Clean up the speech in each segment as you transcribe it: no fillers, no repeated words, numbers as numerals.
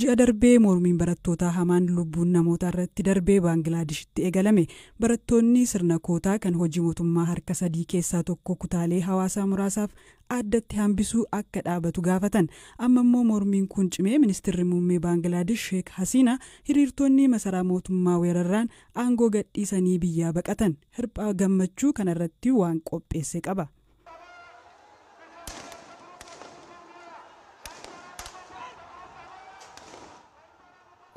Ji'a darbee mormiin barattootaa hamaan lubbuun namoota irratti darbee Baanglaadeshitti eegalame. Barattoonni sirna kootaa kan hojii mootummaa harka sadii keessaa tokko kutaalee hawaasaa muraasaaf addatti hambisuu akka dhaabatu gaafatan. Amma immoo mormiin kun cimee ministeerri muummee Baangladesh Sheek Hasiina hiriirtonni masaraa mootummaa weeraraan aangoo gadhiisanii biyyaa baqatan. Hirphaa gammachuu kanarratti waan qopheesse qaba.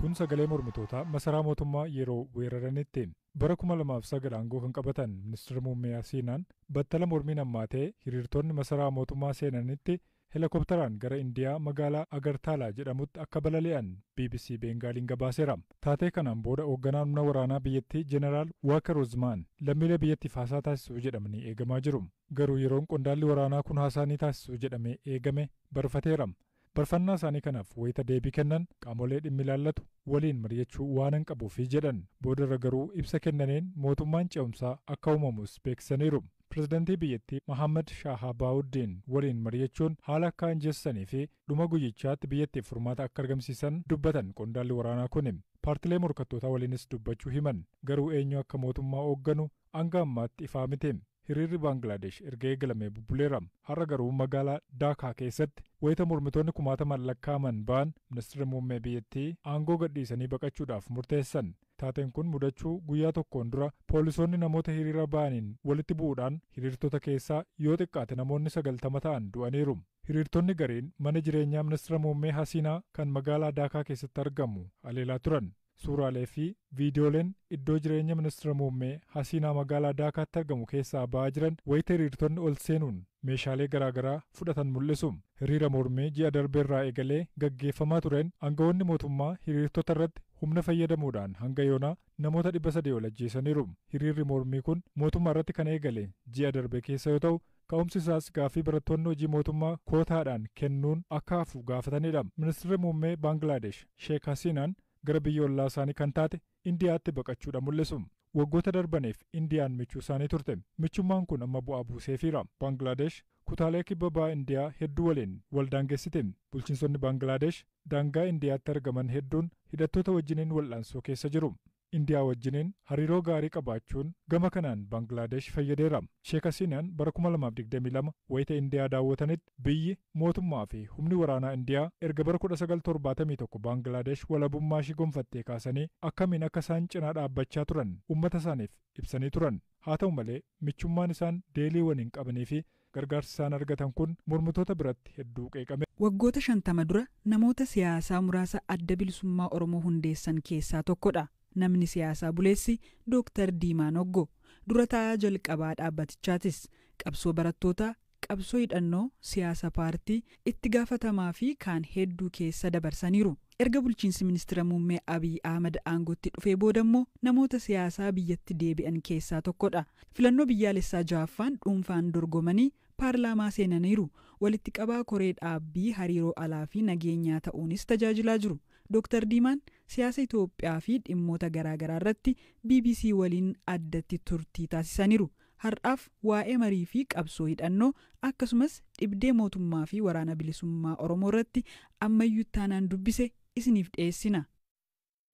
Kun sagalee mormitootaa masaraa mootummaa yeroo weeraranitti bara 2009 aangoo kan qabatan ministeerri muummee Hasiinaan battala mormiin hammaatee hiriirtonni masaraa mootummaa seenanitti helikopteraan gara Indiyaa magaalaa Agartaalaa jedhamutti akka balali'an BBC Bengaaliin gabaaseera. Taatee kanaan booda hoogganaan humna waraanaa biyyattii Jeneraal Waakar Uzmaan lammiilee biyyattiif haasaa taasisuu jedhamanii eegamaa jiru. Garuu yeroon qondaalli waraanaa kun haasaa ni taasisuu jedhamee eegame barfateera. Barfannaa isaanii kanaaf wayita deebii kennan qaamolee dhimmi ilaallatu waliin mari'achuu waan hin qabuufi jedhan. Boodarra garuu ibsa kennaneen mootummaan ce'umsaa akka uumamus beeksisaniiru. Pireezidantii biyyattii Mohammad Shahabaawuddin waliin mari'achuun haala akka hinjeessanii fi dhuma guyyichaatti biyyattiif furmaata akka argamsiisan dubbatan qondaalli waraanaa kun paartilee morkattootaa waliinis dubbachuu himan. Garuu eenyu akka mootummaa hoogganu hanga ammaatti ifaa miti. Hiriirri Baangladesh erga eegalamee bubbuleera. Har'a garuu magaalaa Dhaakaa keessatti wayita mormitoonni 10,000 lakkaa'aman ba'an ministeerri muummee biyyattii aangoo gadhiisanii baqachuudhaaf murteessan. Taateen kun mudachuu guyyaa tokkoon dura poolisoonni namoota hiriira ba'aniin walitti bu'uudhaan hiriirtota keessaa yoo xiqqaate namoonni 90 ta'an du'aniiru. Hiriirtonni gariin mana jireenyaa ministeera muummee Hasiinaa kan magaalaa Dhaakaa keessatti argamu haleelaa turan. Suuraalee fi viidiyooleen iddoo jireenya ministeera muummee Hasiinaa magaalaa Dhaakaatti argamu keessaa ba'aa jiran wayita hiriirtonni ol seenuun meeshaalee garaagaraa fudhatan mul'isu. Hiriira mormii ji'a darbeerraa eegalee gaggeeffamaa tureen aangawoonni mootummaa hiriirtota irratti humna fayyadamuudhaan hanga yoonaa namoota 300 ol ajjeesaniiru. Hiriirri mormii kun mootummaa irratti kan eegale ji'a darbe keessa yoo ta'u, ka'umsi isaas gaaffii barattoonni hojii mootummaa kootaadhaan kennuun akka hafu gaafatanidha. Ministeerri muummee Baangladesh Sheek Hasiinaan gara biyya ollaa isaanii kan taate Indiyaatti baqachuudha mul'isu. Waggoota darbaniif Indiyaan michuu isaanii turte. Michummaan kun amma bu'aa buuseefiira. Baangladesh kutaalee kibba bahaa Indiyaa hedduu waliin wal daangessite. Bulchiinsonni Baangladesh daangaa Indiyaatti argaman hedduun hidhattoota wajjiniin wal'aansoo keessa jiru. Indiyaa wajjiniin hariiroo gaarii qabaachuun gama kanaan Baangladesh fayyadeera. Sheek Hasiinaan bara 2022 wayita Indiyaa daawwatanitti biyyi mootummaa fi humni waraanaa Indiyaa erga bara 1971 Baangladesh walabummaa ishee gonfattee kaasanii akkamiin akka isaan cinaa dhaabbachaa turan uummata isaaniif ibsanii turan. Haa ta'u malee michummaan isaan deelii waliin qabanii fi gargaarsi isaan argatan kun mormitoota biratti hedduu qeeqame. Waggoota 50 dura namoota siyaasaa muraasa adda bilisummaa Oromoo hundeessan keessaa tokkodha. Namni siyaasaa buleessi Dr. Diimaa Noggoo dura taa'aa jalqabaa dhaabbatichaatis qabsoo barattootaa, qabsoo hidhannoo, siyaasa paartii itti gaafatamaa fi kaan hedduu keessa dabarsaniiru. Erga bulchiinsi ministeera muummee Abiy Ahmad aangootti dhufee booda immoo namoota siyaasaa biyyatti deebi'an keessaa tokkodha. Filannoo biyyaalessaa 6ffaan dhuunfaan dorgomanii paarlaamaa seenaniiru. Walitti qabaa koree dhaabbii hariiroo alaa fi nageenyaa ta'uunis tajaajilaa jiru. Dr. Diimaan siyaasa Itoophiyaa fi dhimmoota garaagaraa irratti BBC waliin addatti turtii taasisaniiru. Har'aaf waa'ee marii fi qabsoo hidhannoo akkasumas dhibdee mootummaa fi waraana bilisummaa Oromoo irratti ammayyuu taanaan dubbise isiniif dhiyeessina.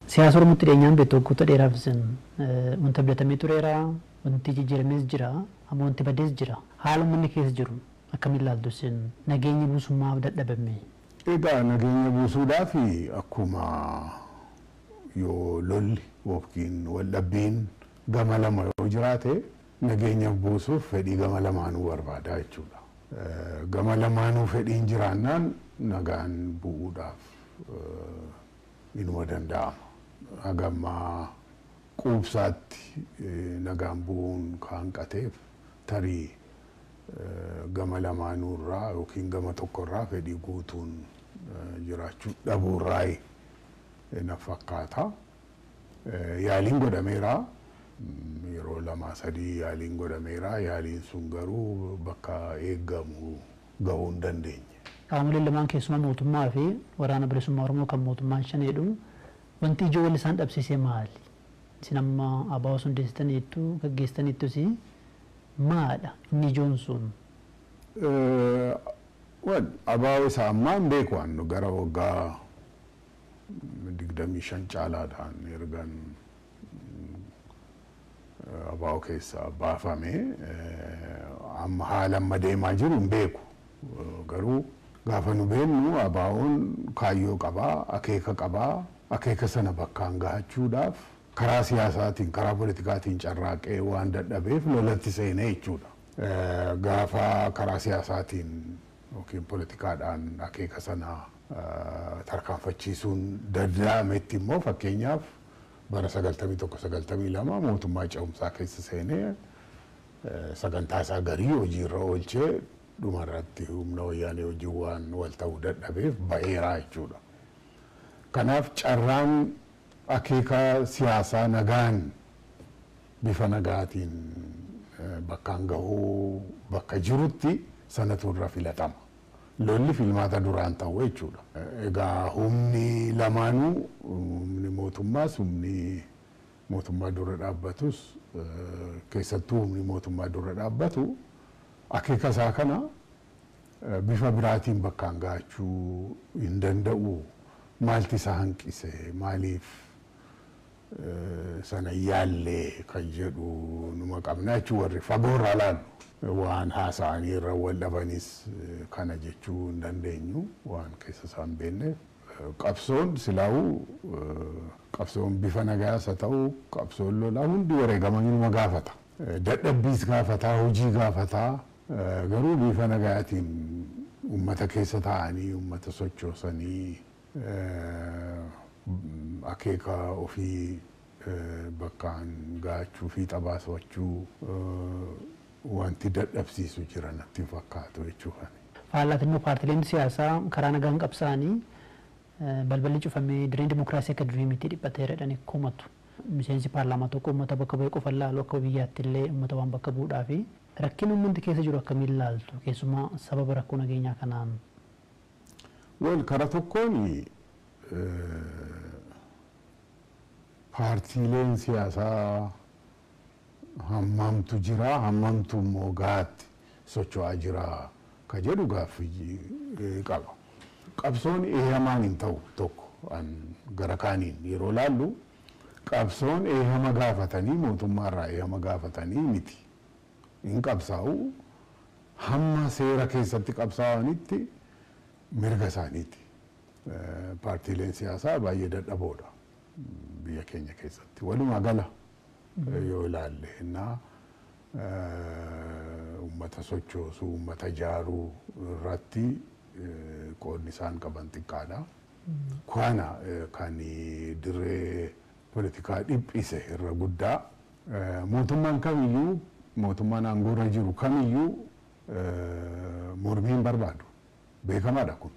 Siyaasa Oromootti dhiyeenyaan beektu waggoota dheeraaf wanta abdatamee tureera, wanti jijjiiramees jira, amma wanti badees jira. Haala uummanni keessa jiru akkamiin ilaaltu isin nageenya buusummaaf dadhabame? Egaa nageenya buusuudhaaf akkuma yoo lolli yookiin waldhabbiin gama lama yoo jiraate nageenya buusuuf fedhii gama lamaanuu barbaada jechuudha. Gama lamaanuu fedhiin jiraannaan nagaan bu'uudhaaf inuma danda'ama. Hagamma quubsaatti nagaan bu'uun hanqateef tarii gama lamaanuu irraa yookiin gama tokko irraa fedhii guutuun jiraachuu dhabuu irraa na fakkaata. Yaaliin godhameera. Yeroo 2-3 yaaliin godhameera. Yaaliin sun garuu bakka eeggamu gahuu hin dandeenye. Qaamoleen lamaan keessumaa mootummaa fi waraana bilisummaa Oromoo kan mootummaan shaneedhu wanti ijoo wal isaan dhabsiisee maali? Isin amma ABO hundeessitaniittu gaggeessitaniittus maadha inni ijoon sun? ABO isaa ammaan beeku waan gara waggaa 25 caalaadhaan ergan abaa'oo keessaa baafame amma haala amma deemaa jiru hin beeku. Garuu gaafa nu beeknu abaa'oon kaayyoo qabaa, akeeka qabaa, akeeka sana bakkaan gahachuudhaaf karaa siyaasaatiin, karaa politikaatiin carraaqee waan dadhabeef lolatti seenee jechuudha. Gaafa karaa siyaasaatiin yookiin politikaadhaan akeeka sana tarkaanfachiisuun danda'ametti immoo fakkeenyaaf bara 91-92 mootummaa ce'umsaa keessa seenee sagantaa isaa garii hojiirra oolchee dhumarratti humna wayyaanee hojii waan wal ta'uu dadhabeef ba'eeraa jechuudha. Kanaaf carraan akeeka siyaasaa nagaan bifa nagaatiin bakkaan gahuu bakka jirutti sanatu irra filatama. Lolli filmaata duraan ta'u jechuudha. Egaa humni lamaanuu humni mootummaas humni mootummaa dura dhaabbatus keessattuu humni mootummaa dura dhaabbatu akeeka isaa kana bifa biraatiin bakkaan gahachuu hin danda'u. Maalti isa hanqise, maaliif sana yaallee kan jedhu numa qabna jechuun warri fagoorraa laallu. Waan haasa'anii irra wal dhabanis kana jechuu hin dandeenyu waan keessa isaan beekneef. Qabsoon silaa'uu qabsoon bifa nagaas haa ta'u qabsoon lolaa hundi wareegamanii numa gaafata. Dadhabbiis gaafataa, hojii gaafataa. Garuu bifa nagaatiin uummata keessa taa'anii uummata sochoosanii akeeka ofii bakkaan gahachuu fi xabaasachuu wanti dadhabsiisu jira natti fakkaatu jechuudha. Faallaatiin paartileen siyaasaa karaa nagaan qabsaa'anii balballi cufamee dirreen dimokiraasii akka durii miti dhiphatee jedhanii komatu. Miseensi paarlaamaa tokko uummata bakka bu'ee qofa ilaalu akka biyyaatti illee uummata waan bakka bu'uudhaa fi rakkina uummanni keessa jiru akkamiin ilaaltu keessumaa sababa rakkoo nageenyaa kanaan. Wal karaa tokkoon paartiileen siyaasaa hammamtu jira, hammamtu immoo gaatti socho'aa jira ka jedhu gaaffii qaba. Qabsoon eeyyamaan hin ta'u tokko gara kaaniin yeroo laallu qabsoon eeyyama gaafatanii mootummaarraa eeyyama gaafatanii miti. Hin qabsaa'u hamma seera keessatti qabsaa'anitti mirga isaaniiti. Paartiileen siyaasaa baay'ee dadhaboodha biyya keenya keessatti. Walumaa gala yoo ilaalle innaa uummata sochoosuu, uummata ijaaruu irratti qoodni isaan qaban xiqqaadha. Kana kan dirree politikaa dhiphise irra guddaa. Mootummaan kamiyyuu, mootummaan aangoorra jiru kamiyyuu mormiin barbaadu. Beekamaadha kun.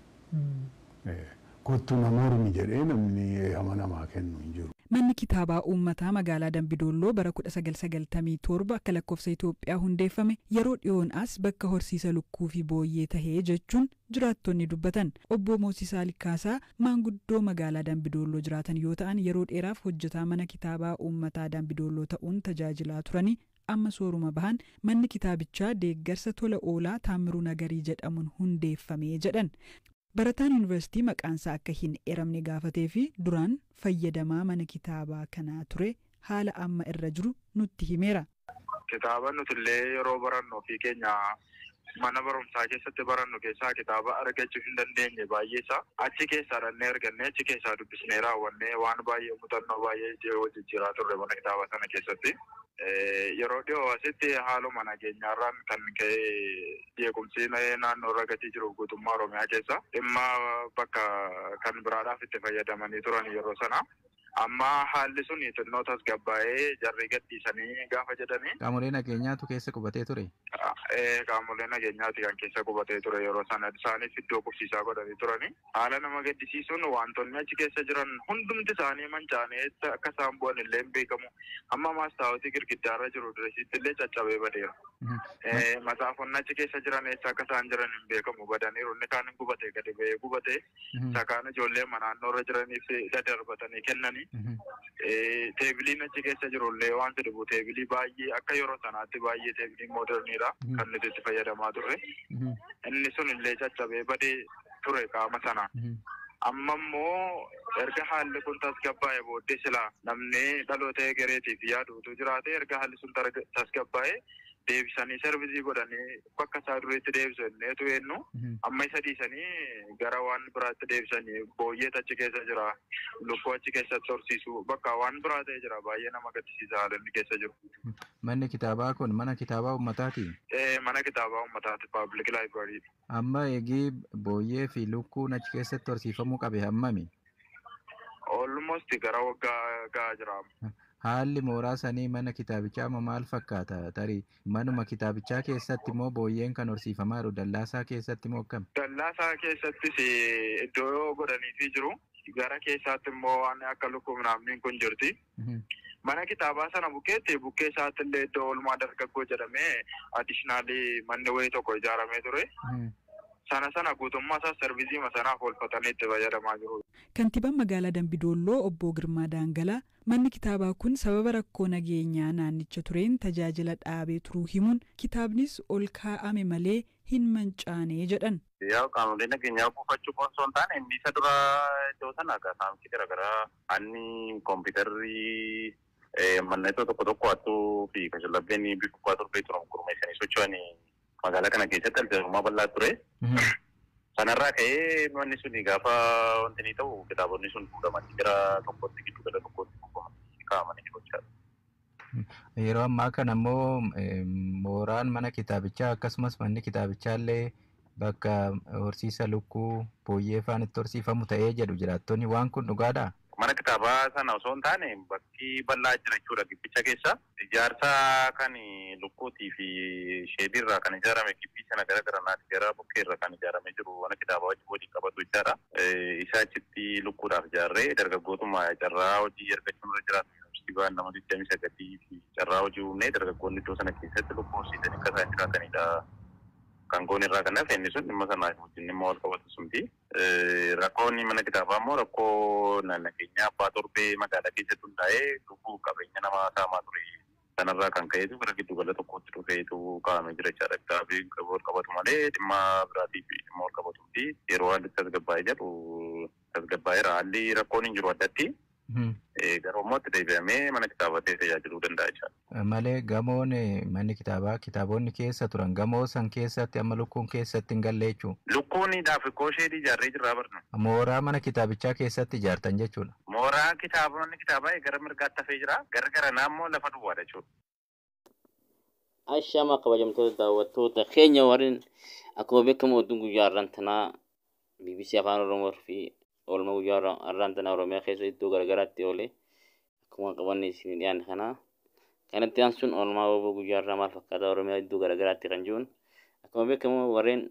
Kottu na mormi jedhee namni eeyyama namaa kennu hin jiru. Manni kitaabaa uummataa magaalaa Dambidolloo bara 1997 akka lakkoofsa Itoophiyaa hundeeffame yeroo dhiyoon as bakka horsiisa lukkuu fi booyyee tahee jechuun jiraattonni dubbatan. Obbo Moosisaa Likkaasaa maanguddoo magaalaa Dambidolloo jiraatan yoo ta'an yeroo dheeraaf hojjetaa mana kitaabaa uummataa Dambidolloo ta'uun tajaajilaa turanii amma sooruma bahan manni kitaabichaa deeggarsa tola oolaa Taamiruu Nagarii jedhamuun hundeeffame jedhan. Barataan yuunivarsiitii maqaansaa akka hin eeramne gaafatee fi duraan fayyadamaa mana kitaabaa kanaa ture haala amma irra jiru nutti himeera. Kitaaba nuti illee yeroo barannu ofii keenya mana barumsaa keessatti barannu keessaa kitaaba argachuu hin dandeenye baay'eesaa achi keessaa dhannee argannee achi keessaa dubbisnee raawwannee waan baay'ee muuxannoo baay'ee jijjiiraa turre mana kitaaba sana keessatti. Yeroo dhiyoo asitti haaluma nageenyaarraan kan ka'e jeequmsi naannoo irra gatii jiru guutummaa Oromiyaa keessa dhimma bakka kan biraadhaaf itti fayyadamanii turan yeroo sana. Amma haalli sun xinnoo tasgabbaa'ee jarri gadhiisanii gaafa jedhanii. Qaamolee nageenyaatu keessa qubatee ture? Qaamolee nageenyaati kan keessa qubatee ture yeroo sana isaaniif iddoo qubsiisaa godhanii turani. Haala nama gaddisiisuun wantoonni achi keessa jiran hundumti isaanii manca'anii akka isaan bu'an illee hin beekamu. Amma maastaawotii girgiddaarra jiru dirrisiitti illee caccabee badeera. Matsaafonni achi keessa jiran eessa akka isaan jiran hin beekamu badaniiru. Inni kaan gubatee gadi ba'ee gubatee isa kaan ijoollee naannoorra jiraniif dadarbatanii kennanii. Teebiliin achi keessa jirullee waan jedhu teebilii baay'ee akka yeroo sanaatti baay'ee teebilii mooderniidha kan nuti itti fayyadamaa turre. Inni sun illee caccabee badee ture qaama sana. amma immoo erga haalli kun tasgabbaa'e booddee silaa namni dhaloota egereetiif yaaduutu jiraate erga haalli sun tasgabbaa'e deebisanii sarvisii godhanii bakka isaa duriitti deebisu inneetu eenyu amma isa dhiisanii gara waan biraatti deebisanii booyyee achi keessa jira lukkuu achi keessatti horsiisu bakka waan biraa ta'e jira baay'ee nama gaddisiisa haalli keessa jiru. Manni kitaabaa kun mana kitaabaa uummataati? Mana kitaabaa uummataati public library. Amma eegii booyyee fi lukkuun achi keessatti horsiifamuu qabe hammami? Almost gara waggaa gahaa jira. Haalli mooraa sanii mana kitaabichaa maal fakkaata? Tarii manuma kitaabichaa keessatti moo booyyeen kan horsiifamaa jiru dallaasaa keessatti moo akkam? Dallaasaa keessattis iddoo godhaniifi jiru. Gara keessaatti immoo waan akka lukkuu naamniin kun jirti. Mana kitaabaa sana bukkee isaatti illee iddoo oolmaa dargaggoo jedhamee addiishinaalii manni wayii tokko ijaaramee ture. Sana guutummaa isaa sarvisii masanaaf oolfatanii itti fayyadamaa jiru. Kantiibaan magaalaa Dambidolloo obbo Girmaa Daangalaa manni kitaabaa kun sababa rakkoo nageenyaa naannicha tureen tajaajila dhaabee turuu himuun kitaabnis ol kaa'ame malee hin mancaane jedhan. Yaa qaamolee nageenyaa kuufachuu osoo hin taane inni isa dura iddoo sana saamsi garaagaraa anni kompiitarrii manneen tokko hattuu fi kashallabbeen bifa turbee turan gurmeessanii socho'anii magaalaa kana keessatti aljarumaa bal'aa ture. Sanarraa ka'ee manni suni gaafa wanti ni ta'u kitaabonni sun fuudhamanii gara tokkotti giddu gala tokkotti kaa'amanii jiru. Yeroo ammaa kana immoo mooraan mana kitaabichaa akkasumas manni kitaabichaa illee bakka horsiisa lukkuu booyyee faan itti horsiifamu ta'ee jedhu jiraattonni waan kun dhugaadhaa? Mana kitaabaa sana osoo hin taane bakki bal'aa jira jechuudha gibbicha keessa. Ijaarsa kan lukkuutii fi sheediirraa kan ijaarame gibbii sana gara garanaatti gara bukkeerra kan ijaaramee jiru mana kitaabaa wajjin qabatu jechaadha. Isa achitti lukkuudhaaf ijaarree dargaggootuma carraa hojii argachuun irra jiraatu. Yuunivarsiitii nama 29 fi carraa hojii uumnee dargaggoonni iddoo sana keessatti lukkuu horsiisanii akka isaan jiraatanidha. Kan goon irraa kanaaf inni sun dhimma sanaa wajjin dhimma wal qabatu sunti. Rakkoonni mana kitaabaa immoo rakkoo nageenya abbaa torbee magaalaa keessatti hundaa'ee lubbuu qabeenya namaa saamaa ture. Sanarraa kan ka'eetu gara giddu gala tokkotti dhufeetu kaa'amee jira jechaadha. Kitaabii wal qabatu malee dhimma biraatii fi dhimma wal qabatuuti. Yeroo haalli tasgabbaa'ee jedhu tasgabbaa'eera haalli rakkoon hin jiru addatti. Garuu immoo itti deebi'amee mana kitaabaa tajaajiluu danda'a jechaadha. Malee gamoon manni kitaabaa kitaabonni keessa turan gamoo san keessatti amma lukkuun keessatti hin galle jechuudha. Lukkuun daafikoo isheetii ijaarree jirraa barna. Mooraa mana kitaabichaa keessatti ijaartan jechuudha. Mooraa manni kitaabaa gara mirgaatti hafee jira. Gara naammoo lafa duwwaadha jechuudha. Ashama kabajamtoota daawwattoota keenya warreen akkuma beekamu oduun guyyaa har'aantanaa BBC Afaan Oromoo fi oolmaa guyyaa har'aantanaa Oromiyaa keessa iddoo garaagaraatti oolee akkuma qabanne isin dhiyaan kana kanatti aansuun oolmaa waboo guyyaa har'aa maal fakkaata Oromiyaa iddoo garaagaraatti kan jiruun akkuma beekamu warreen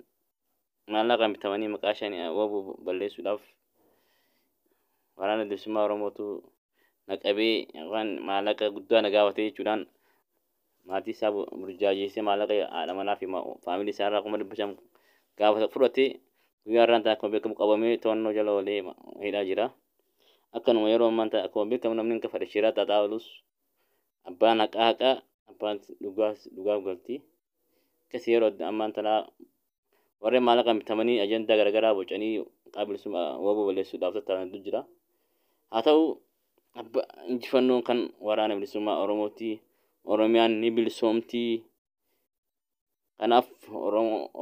maallaqaan bitamanii maqaa isaanii waboo balleessuudhaaf waraana bilisummaa Oromootu naqabee yookaan maallaqa guddaa nagaafatee jechuudhaan maatii isaa burjaajeessee maallaqa haadha manaa fi faamilii isaa irraa 500 gaafa fudhatee guyyaa har'aan akkuma beekamu qabamee to'annoo jala oolee hidhaa jira. Akkanuma yeroo ammaa akkuma beekamu namni akka fadhisheeraa xaxaa'ulus abbaan haqaa abbaan dhugaaf galti. Akkasii yeroo ammaa tanaa warreen maallaqaan bitamanii ajandaa garaagaraa bocanii bilisummaa waboo balleessuudhaaf tattaafatu jira. Haa ta'u injifannoon kan waraana bilisummaa Oromooti. Oromiyaan ni bilisoomti. Kanaaf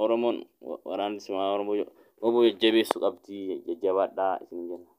Oromoon waraana bilisummaa Oromoo waboo jajjabeessuu qabdi jajjabaadhaa isin jenna.